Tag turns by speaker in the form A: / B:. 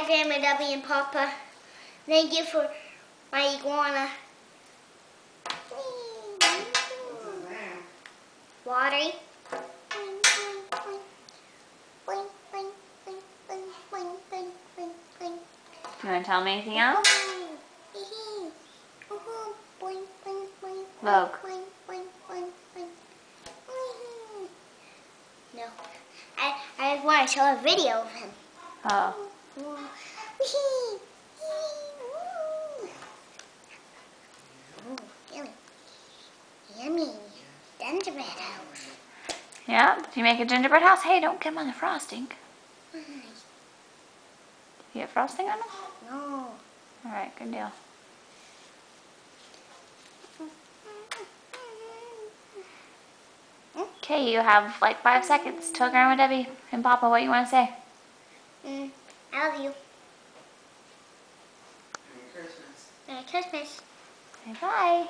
A: Hi, Grandma Debbie and Papa. Thank you for my iguana. Watery.
B: You want to tell me anything else? Vogue.
A: No. I want to show a video of him.
B: Oh.
A: Yummy. Gingerbread house.
B: Yeah? Did you make a gingerbread house? Hey, don't get him on the frosting. You get frosting on them?
A: No.
B: Alright, good deal. Okay, you have like 5 seconds. Tell Grandma Debbie and Papa what you want to say.
A: I love you.
C: Merry Christmas.
A: Merry Christmas.
B: Bye.